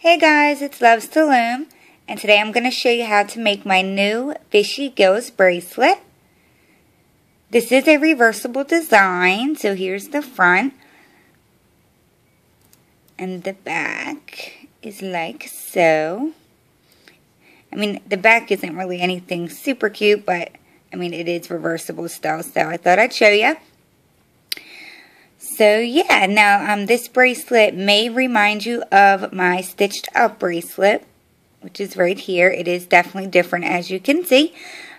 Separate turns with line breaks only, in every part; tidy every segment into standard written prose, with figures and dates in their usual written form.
Hey guys, it's Loves to Loom, and today I'm going to show you how to make my new Fishy Gills bracelet. This is a reversible design, so here's the front, and the back is like so. I mean, the back isn't really anything super cute, but I mean, it is reversible style, so I thought I'd show you. So yeah, now this bracelet may remind you of my stitched up bracelet, which is right here. It is definitely different, as you can see,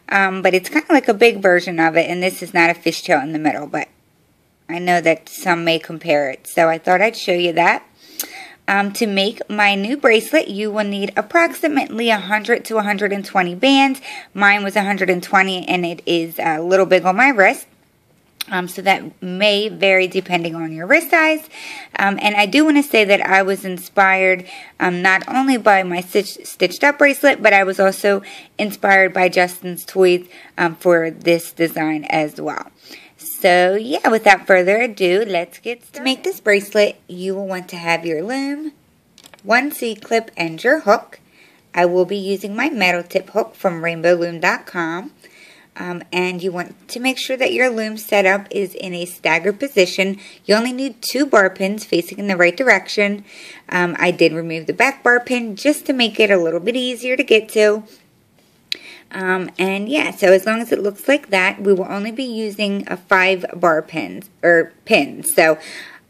but it's kind of like a big version of it, and this is not a fishtail in the middle, but I know that some may compare it, so I thought I'd show you that. To make my new bracelet, you will need approximately 100 to 120 bands. Mine was 120, and it is a little big on my wrist. So that may vary depending on your wrist size. And I do want to say that I was inspired not only by my stitched up bracelet, but I was also inspired by Justin's Toys for this design as well. So yeah, without further ado, let's get started. To make this bracelet, you will want to have your loom, one C-clip, and your hook. I will be using my metal tip hook from rainbowloom.com. And you want to make sure that your loom setup is in a staggered position. You only need 2 bar pins facing in the right direction. I did remove the back bar pin just to make it a little bit easier to get to. And yeah, so as long as it looks like that, we will only be using a 5 bar pins. So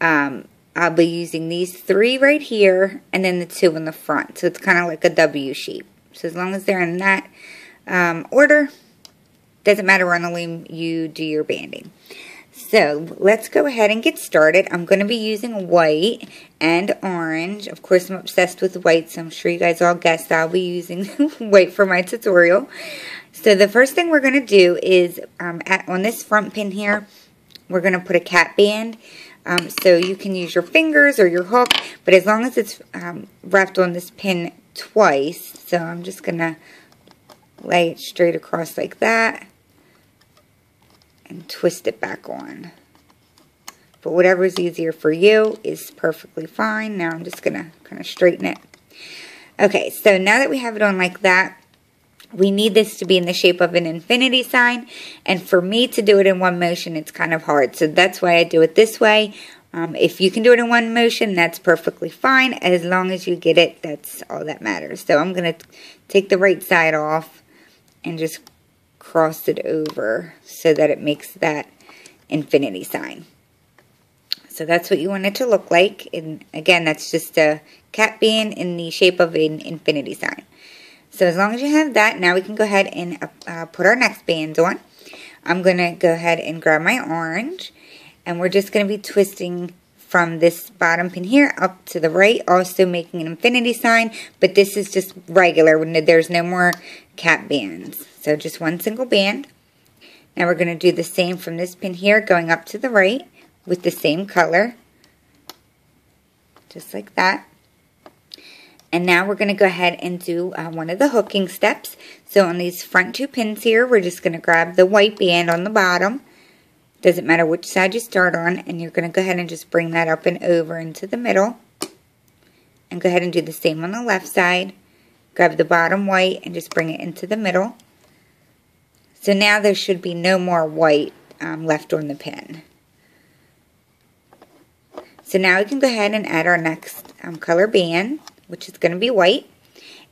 I'll be using these 3 right here and then the 2 in the front. So it's kind of like a W shape. So as long as they're in that order, doesn't matter on the loom you do your banding. So let's go ahead and get started. I'm going to be using white and orange. Of course, I'm obsessed with white, so I'm sure you guys all guessed I'll be using white for my tutorial. So the first thing we're going to do is on this front pin here, we're going to put a cap band. So you can use your fingers or your hook, but as long as it's wrapped on this pin twice. So I'm just going to lay it straight across like that and twist it back on. But whatever is easier for you is perfectly fine. Now I'm just going to kind of straighten it. Okay, so now that we have it on like that, we need this to be in the shape of an infinity sign. And for me to do it in one motion, it's kind of hard. So that's why I do it this way. If you can do it in one motion, that's perfectly fine. As long as you get it, that's all that matters. So I'm going to take the right side off and just cross it over so that it makes that infinity sign. So that's what you want it to look like. And again, that's just a cap band in the shape of an infinity sign. So as long as you have that, now we can go ahead and put our next bands on. I'm going to go ahead and grab my orange, and we're just going to be twisting from this bottom pin here up to the right, also making an infinity sign, but this is just regular. There's no more cap bands. So just one single band. Now we're going to do the same from this pin here going up to the right with the same color. Just like that. And now we're going to go ahead and do one of the hooking steps. So on these front 2 pins here, we're just going to grab the white band on the bottom. Doesn't matter which side you start on, and you're going to go ahead and just bring that up and over into the middle. And go ahead and do the same on the left side. Grab the bottom white and just bring it into the middle. So now there should be no more white left on the pin. So now we can go ahead and add our next color band, which is going to be white.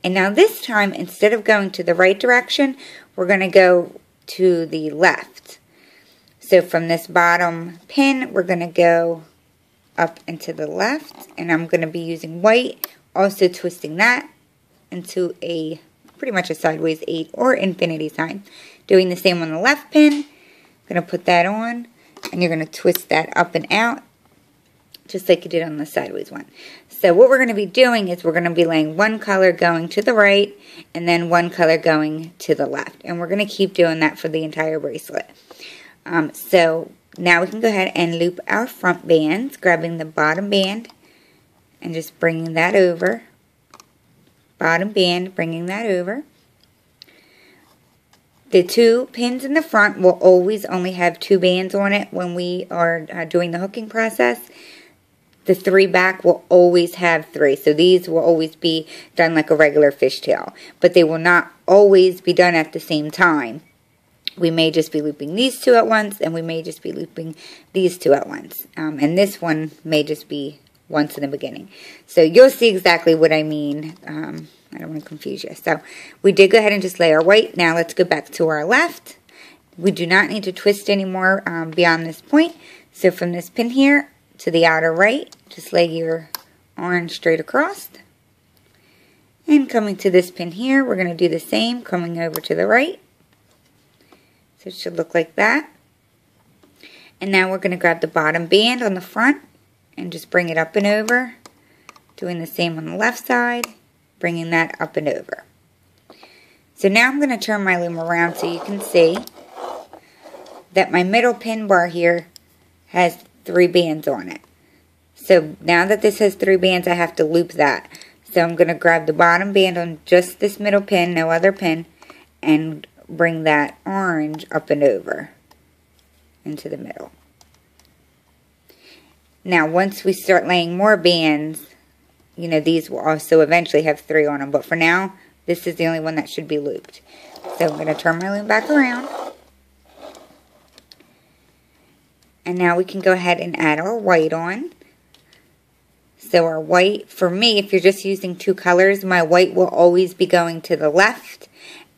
And now this time, instead of going to the right direction, we're going to go to the left. So from this bottom pin, we're going to go up and to the left. And I'm going to be using white, also twisting that into a pretty much a sideways 8 or infinity sign. Doing the same on the left pin. I'm going to put that on, and you're going to twist that up and out, just like you did on the sideways one. So what we're going to be doing is we're going to be laying one color going to the right, and then one color going to the left. And we're going to keep doing that for the entire bracelet. So now we can go ahead and loop our front bands, grabbing the bottom band, and just bringing that over. Bottom band, bringing that over. The 2 pins in the front will always only have 2 bands on it when we are doing the hooking process. the 3 back will always have 3. So these will always be done like a regular fishtail. But they will not always be done at the same time. We may just be looping these 2 at once, and we may just be looping these 2 at once. And this one may just be once in the beginning. So you'll see exactly what I mean. I don't want to confuse you. So we did go ahead and just lay our white. Now let's go back to our left. We do not need to twist anymore beyond this point. So from this pin here to the outer right, just lay your orange straight across. And coming to this pin here, we're going to do the same, coming over to the right. So it should look like that. And now we're going to grab the bottom band on the front and just bring it up and over. Doing the same on the left side, bringing that up and over. So now I'm going to turn my loom around so you can see that my middle pin bar here has 3 bands on it. So now that this has 3 bands, I have to loop that. So I'm going to grab the bottom band on just this middle pin, no other pin, and bring that orange up and over into the middle. Now once we start laying more bands, you know, these will also eventually have 3 on them, but for now this is the only one that should be looped. So I'm going to turn my loom back around, and now we can go ahead and add our white on. So our white, for me, if you're just using 2 colors, my white will always be going to the left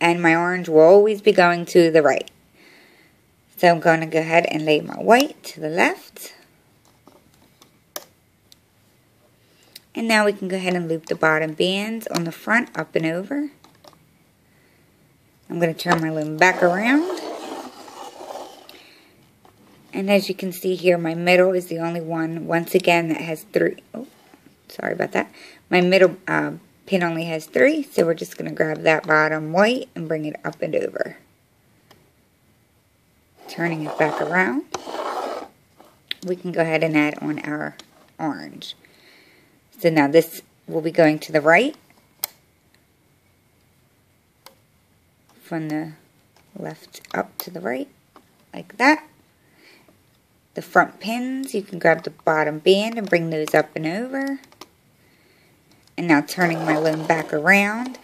and my orange will always be going to the right. So I'm going to go ahead and lay my white to the left. And now we can go ahead and loop the bottom bands on the front up and over. I'm going to turn my loom back around. And as you can see here, my middle is the only one, once again, that has 3. Oh, sorry about that. My middle pin only has 3, so we're just going to grab that bottom white and bring it up and over. Turning it back around, we can go ahead and add on our orange. So now this will be going to the right from the left up to the right, like that. The front pins, you can grab the bottom band and bring those up and over. And now turning my loom back around.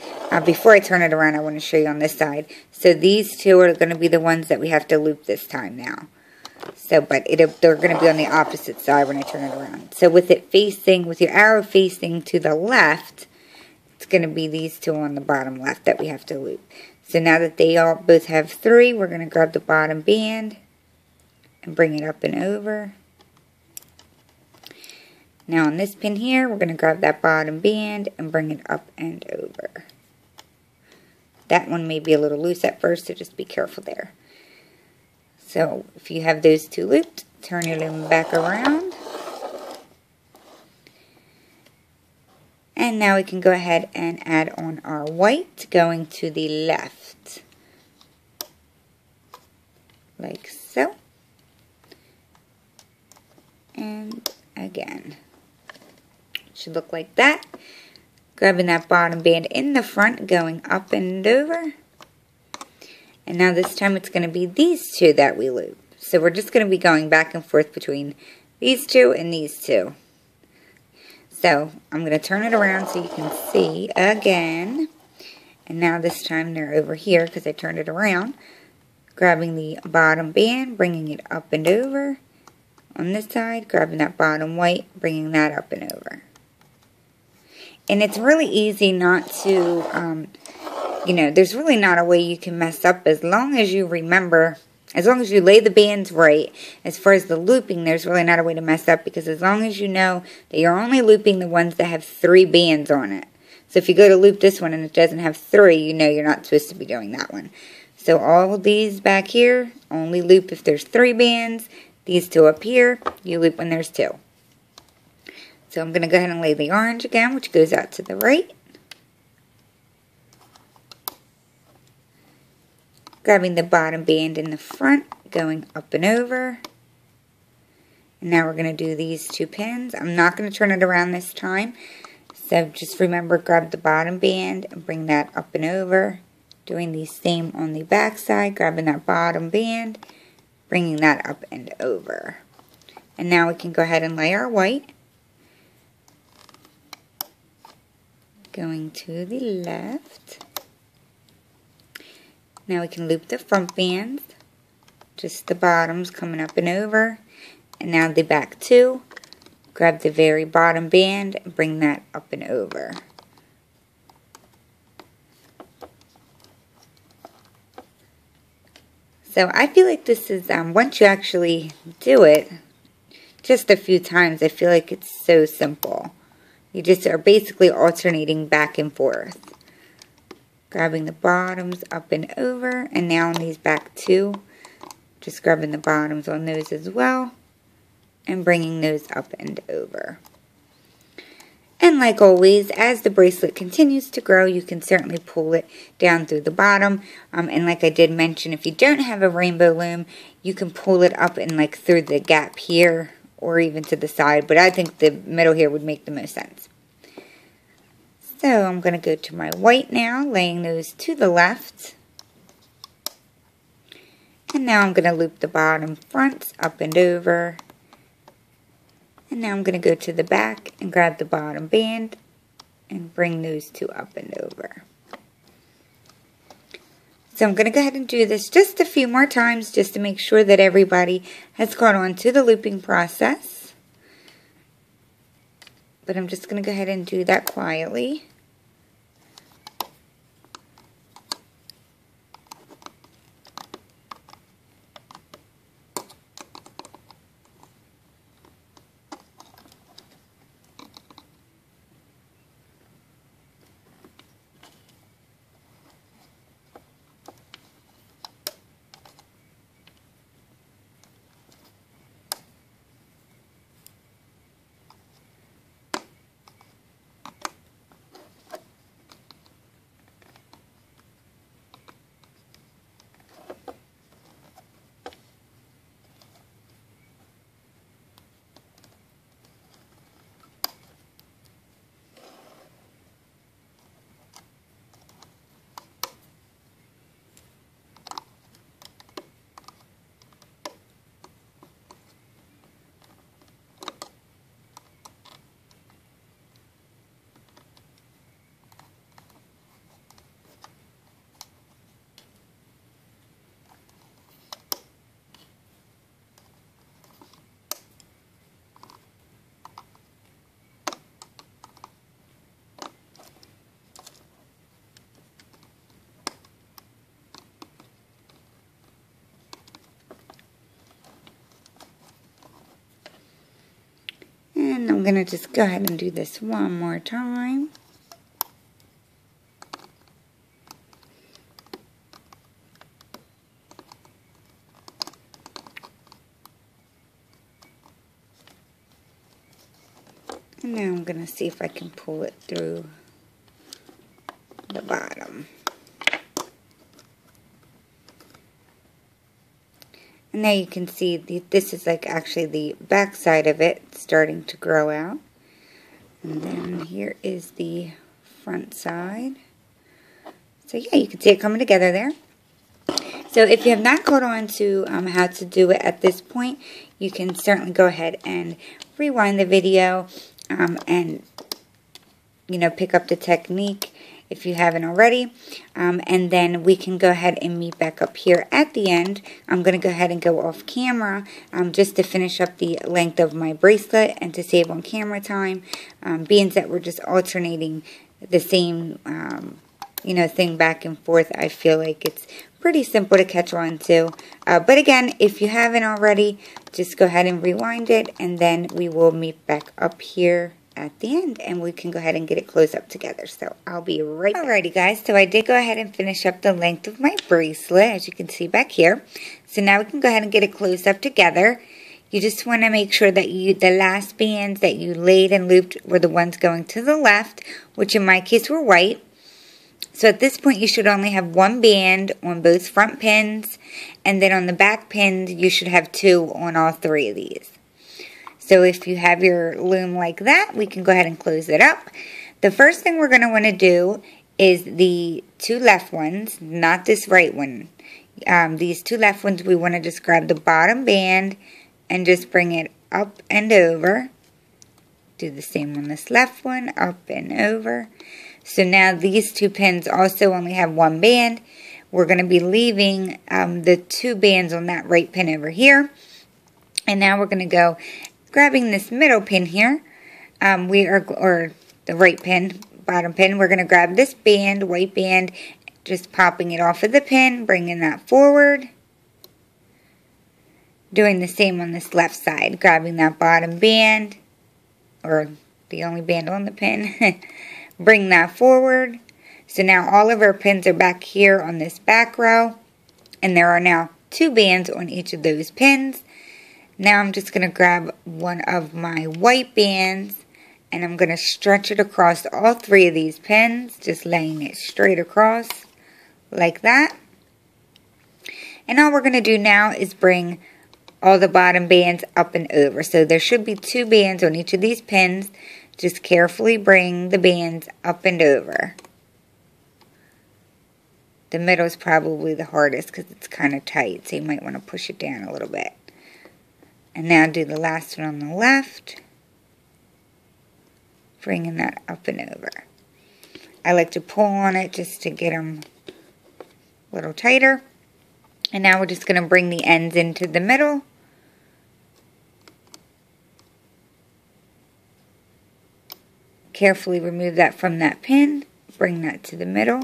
Before I turn it around, I want to show you on this side. So these 2 are going to be the ones that we have to loop this time now. So, but they're going to be on the opposite side when I turn it around. So with it facing, with your arrow facing to the left, it's going to be these 2 on the bottom left that we have to loop. So now that they all both have 3, we're going to grab the bottom band and bring it up and over. Now on this pin here, we're going to grab that bottom band and bring it up and over. That one may be a little loose at first, so just be careful there. So if you have those 2 looped, turn your loom back around. And now we can go ahead and add on our white going to the left. Like so. And again. Should look like that. Grabbing that bottom band in the front, going up and over. And now this time it's going to be these 2 that we loop. So we're just going to be going back and forth between these 2 and these 2. So I'm going to turn it around so you can see again. And now this time they're over here because I turned it around. Grabbing the bottom band, bringing it up and over. On this side, grabbing that bottom white, bringing that up and over. And it's really easy not to, you know, there's really not a way you can mess up as long as you remember, as long as you lay the bands right. As far as the looping, there's really not a way to mess up because as long as you know that you're only looping the ones that have 3 bands on it. So if you go to loop this one and it doesn't have 3, you know you're not supposed to be doing that one. So all of these back here, only loop if there's 3 bands. These 2 up here, you loop when there's 2. So I'm going to go ahead and lay the orange again, which goes out to the right. Grabbing the bottom band in the front, going up and over. And now we're going to do these 2 pins. I'm not going to turn it around this time. So just remember, grab the bottom band and bring that up and over. Doing the same on the back side, grabbing that bottom band, bringing that up and over. And now we can go ahead and lay our white. going to the left. Now we can loop the front bands, just the bottoms coming up and over, and now the back two. Grab the very bottom band and bring that up and over. So I feel like this is, once you actually do it, just a few times, I feel like it's so simple. You just are basically alternating back and forth. Grabbing the bottoms up and over, and now on these back two, just grabbing the bottoms on those as well, and bringing those up and over. And like always, as the bracelet continues to grow, you can certainly pull it down through the bottom. And like I did mention, if you don't have a rainbow loom, you can pull it up and like through the gap here or even to the side. But I think the middle here would make the most sense. So I'm going to go to my white now, laying those to the left. And now I'm going to loop the bottom fronts up and over. And now I'm going to go to the back and grab the bottom band and bring those two up and over. So I'm going to go ahead and do this just a few more times just to make sure that everybody has caught on to the looping process. But I'm just going to go ahead and do that quietly. And I'm going to just go ahead and do this one more time. And now I'm going to see if I can pull it through the bottom. And now you can see this is like actually the back side of it starting to grow out. And then here is the front side. So yeah, you can see it coming together there. So if you have not caught on to how to do it at this point, you can certainly go ahead and rewind the video and pick up the technique if you haven't already, and then we can go ahead and meet back up here at the end. I'm going to go ahead and go off camera just to finish up the length of my bracelet and to save on camera time, being that we're just alternating the same thing back and forth. I feel like it's pretty simple to catch on to, but again, if you haven't already, just go ahead and rewind it, and then we will meet back up here at the end, and we can go ahead and get it closed up together. So I'll be right back. Alrighty guys, so I did go ahead and finish up the length of my bracelet, as you can see back here. So now we can go ahead and get it closed up together. You just want to make sure that the last bands that you laid and looped were the ones going to the left, which in my case were white. So at this point you should only have one band on both front pins, and then on the back pins you should have two on all three of these. So if you have your loom like that, we can go ahead and close it up. The first thing we're going to want to do is the two left ones, not this right one. These two left ones, we want to just grab the bottom band and just bring it up and over. Do the same on this left one, up and over. So now these two pins also only have one band. We're going to be leaving the two bands on that right pin over here. And now we're going to go grabbing this middle pin here. Or the right pin, bottom pin. We're going to grab this band, white band, just popping it off of the pin, bringing that forward. Doing the same on this left side, grabbing that bottom band, or the only band on the pin. Bring that forward. So now all of our pins are back here on this back row. And there are now two bands on each of those pins. Now I'm just going to grab one of my white bands. And I'm going to stretch it across all three of these pins. Just laying it straight across. Like that. And all we're going to do now is bring all the bottom bands up and over. So there should be two bands on each of these pins. Just carefully bring the bands up and over. The middle is probably the hardest because it's kind of tight, so you might want to push it down a little bit. And now do the last one on the left. Bringing that up and over. I like to pull on it just to get them a little tighter. And now we're just going to bring the ends into the middle. Carefully remove that from that pin. Bring that to the middle.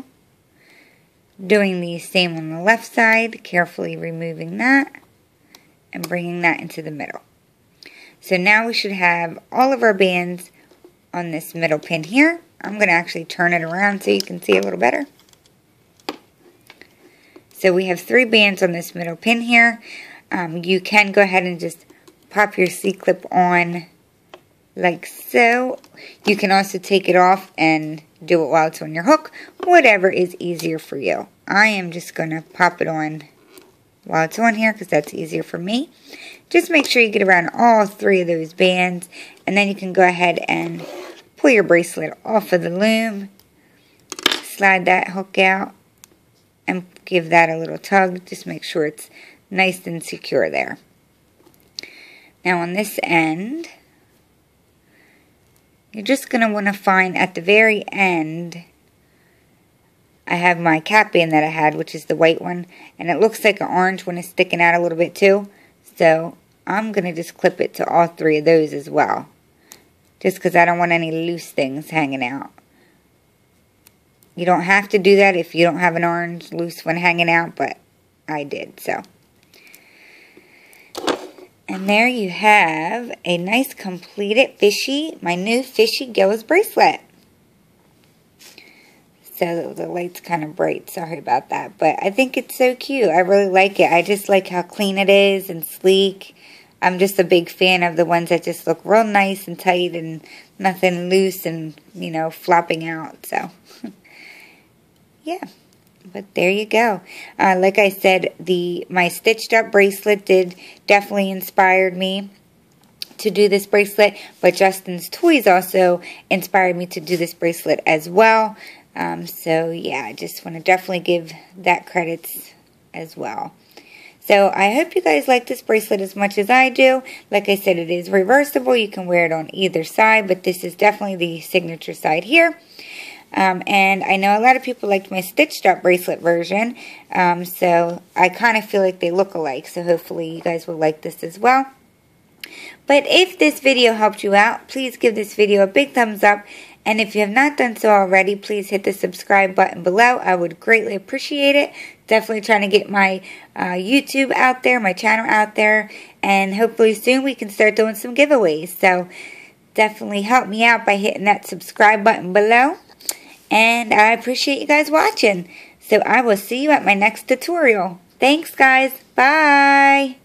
Doing the same on the left side. Carefully removing that. And bringing that into the middle. So now we should have all of our bands on this middle pin here. I'm going to actually turn it around so you can see a little better. So we have 3 bands on this middle pin here. You can go ahead and just pop your C-clip on like so. You can also take it off and do it while it's on your hook. Whatever is easier for you. I am just going to pop it on while it's on here because that's easier for me. Just make sure you get around all 3 of those bands. And then you can go ahead and pull your bracelet off of the loom. Slide that hook out. And give that a little tug. Just make sure it's nice and secure there. Now on this end, you're just going to want to find at the very end, I have my cap band that I had, which is the white one. And it looks like an orange one is sticking out a little bit too. So I'm going to just clip it to all 3 of those as well. Just because I don't want any loose things hanging out. You don't have to do that if you don't have an orange loose one hanging out, but I did, so. And there you have a nice completed Fishy, my new Fishy Gills bracelet. So the light's kind of bright, sorry about that, but I think it's so cute. I really like it. I just like how clean it is and sleek. I'm just a big fan of the ones that just look real nice and tight and nothing loose and, you know, flopping out, so. Yeah, but there you go. Like I said, my stitched up bracelet definitely inspired me to do this bracelet, but Justin's Toys also inspired me to do this bracelet as well. So yeah, I just want to definitely give that credits as well. So I hope you guys like this bracelet as much as I do. Like I said, it is reversible. You can wear it on either side, but this is definitely the signature side here. And I know a lot of people liked my stitched up bracelet version, so I kind of feel like they look alike, so hopefully you guys will like this as well. But if this video helped you out, please give this video a big thumbs up, and if you have not done so already, please hit the subscribe button below. I would greatly appreciate it. Definitely trying to get my YouTube out there, my channel out there, and hopefully soon we can start doing some giveaways. So definitely help me out by hitting that subscribe button below. And I appreciate you guys watching. So I will see you at my next tutorial. Thanks, guys. Bye.